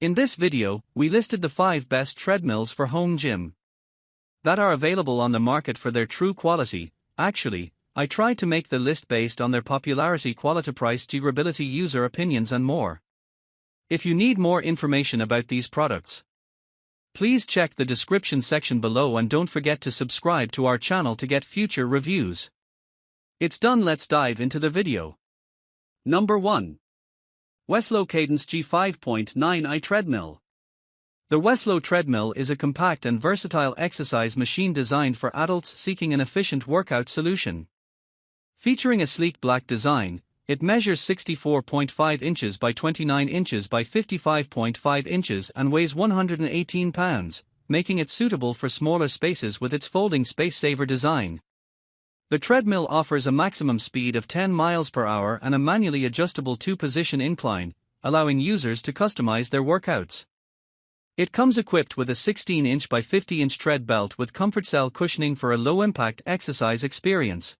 In this video, we listed the 5 best treadmills for home gym that are available on the market for their true quality. Actually, I tried to make the list based on their popularity, quality, price, durability, user opinions and more. If you need more information about these products, please check the description section below and don't forget to subscribe to our channel to get future reviews. It's done, let's dive into the video. Number 1. Weslo Cadence G5.9i Treadmill. The Weslo treadmill is a compact and versatile exercise machine designed for adults seeking an efficient workout solution. Featuring a sleek black design, it measures 64.5 inches by 29 inches by 55.5 inches and weighs 118 pounds, making it suitable for smaller spaces with its folding space-saver design. The treadmill offers a maximum speed of 10 miles per hour and a manually adjustable 2-position incline, allowing users to customize their workouts. It comes equipped with a 16-inch by 50-inch tread belt with comfort cell cushioning for a low-impact exercise experience.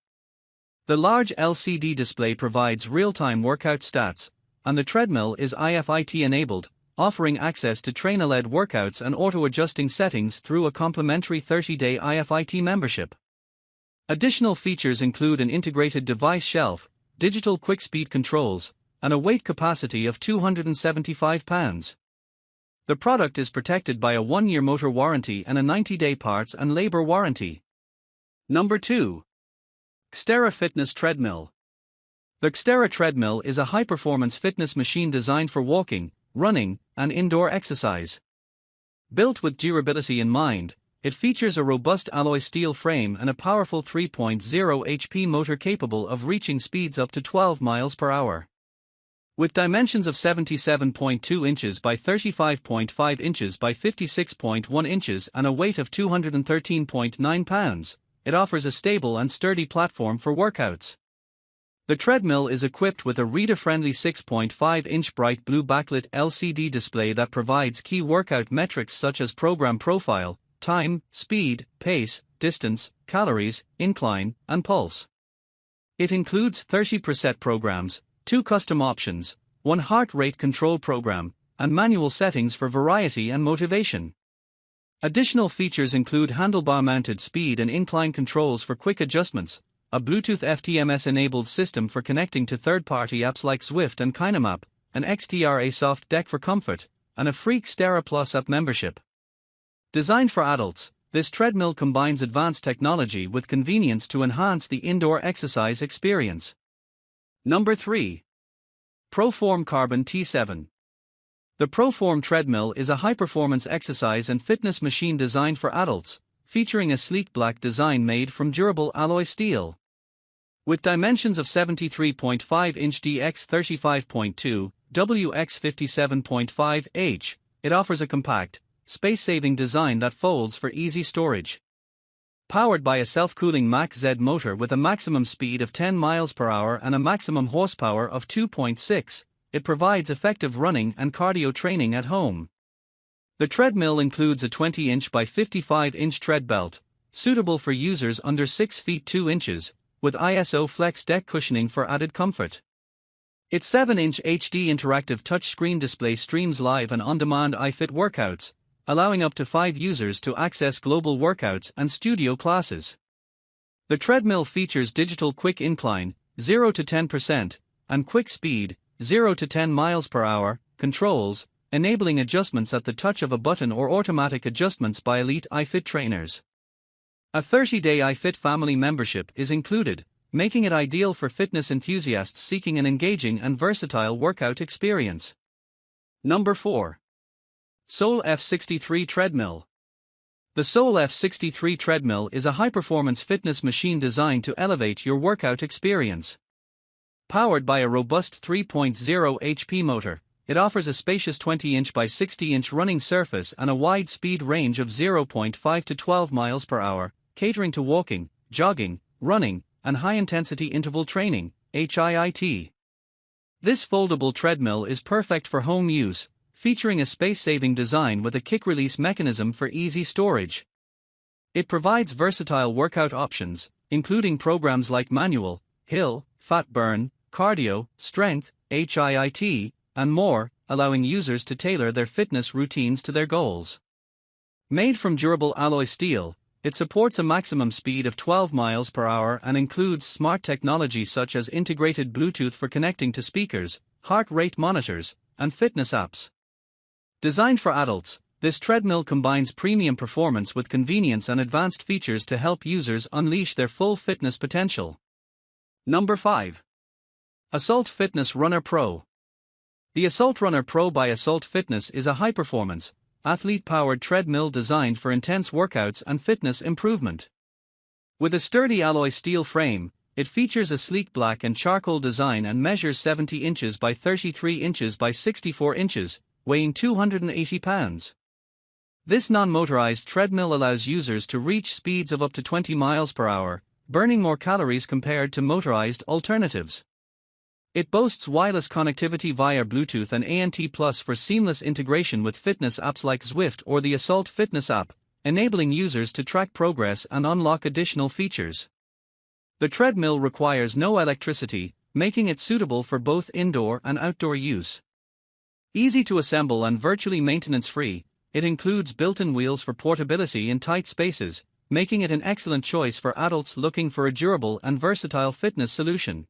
The large LCD display provides real-time workout stats, and the treadmill is IFIT-enabled, offering access to trainer-led workouts and auto-adjusting settings through a complimentary 30-day IFIT membership. Additional features include an integrated device shelf, digital quick-speed controls, and a weight capacity of 275 pounds. The product is protected by a 1-year motor warranty and a 90-day parts and labor warranty. Number 2. XTERRA Fitness Treadmill. The XTERRA treadmill is a high-performance fitness machine designed for walking, running, and indoor exercise. Built with durability in mind, it features a robust alloy steel frame and a powerful 3.0 HP motor capable of reaching speeds up to 12 miles per hour. With dimensions of 77.2 inches by 35.5 inches by 56.1 inches and a weight of 213.9 pounds, it offers a stable and sturdy platform for workouts. The treadmill is equipped with a reader-friendly 6.5-inch bright blue backlit LCD display that provides key workout metrics such as program profile, time, speed, pace, distance, calories, incline, and pulse. It includes 30 preset programs, 2 custom options, 1 heart rate control program, and manual settings for variety and motivation. Additional features include handlebar-mounted speed and incline controls for quick adjustments, a Bluetooth FTMS-enabled system for connecting to third-party apps like Zwift and KineMap, an XTERRA soft deck for comfort, and a free XTERRA Plus app membership. Designed for adults, this treadmill combines advanced technology with convenience to enhance the indoor exercise experience. Number 3. ProForm Carbon T7. The ProForm treadmill is a high-performance exercise and fitness machine designed for adults, featuring a sleek black design made from durable alloy steel. With dimensions of 73.5-inch x 35.2, x 57.5h, it offers a compact, space-saving design that folds for easy storage. Powered by a self-cooling Mach Z motor with a maximum speed of 10 miles per hour and a maximum horsepower of 2.6, it provides effective running and cardio training at home. The treadmill includes a 20-inch by 55-inch tread belt, suitable for users under 6 feet 2 inches, with ISO flex deck cushioning for added comfort. Its 7-inch HD interactive touchscreen display streams live and on-demand iFit workouts, allowing up to 5 users to access global workouts and studio classes. The treadmill features digital quick incline, 0 to 10%, and quick speed, 0 to 10 miles per hour, controls, enabling adjustments at the touch of a button or automatic adjustments by elite iFit trainers. A 30-day iFit family membership is included, making it ideal for fitness enthusiasts seeking an engaging and versatile workout experience. Number 4. Weslo F63 Treadmill. The Weslo F63 Treadmill is a high-performance fitness machine designed to elevate your workout experience. Powered by a robust 3.0 HP motor, it offers a spacious 20-inch by 60-inch running surface and a wide speed range of 0.5 to 12 miles per hour, catering to walking, jogging, running, and high-intensity interval training, HIIT. This foldable treadmill is perfect for home use, featuring a space-saving design with a kick-release mechanism for easy storage. It provides versatile workout options, including programs like manual, hill, fat burn, cardio, strength, HIIT, and more, allowing users to tailor their fitness routines to their goals. Made from durable alloy steel, it supports a maximum speed of 12 miles per hour and includes smart technology such as integrated Bluetooth for connecting to speakers, heart rate monitors, and fitness apps. Designed for adults, this treadmill combines premium performance with convenience and advanced features to help users unleash their full fitness potential. Number 5. Assault Fitness Runner Pro. The Assault Runner Pro by Assault Fitness is a high-performance, athlete-powered treadmill designed for intense workouts and fitness improvement. With a sturdy alloy steel frame, it features a sleek black and charcoal design and measures 70 inches by 33 inches by 64 inches, weighing 280 pounds. This non-motorized treadmill allows users to reach speeds of up to 20 miles per hour, burning more calories compared to motorized alternatives. It boasts wireless connectivity via Bluetooth and ANT+ for seamless integration with fitness apps like Zwift or the Assault Fitness app, enabling users to track progress and unlock additional features. The treadmill requires no electricity, making it suitable for both indoor and outdoor use. Easy to assemble and virtually maintenance-free, it includes built-in wheels for portability in tight spaces, making it an excellent choice for adults looking for a durable and versatile fitness solution.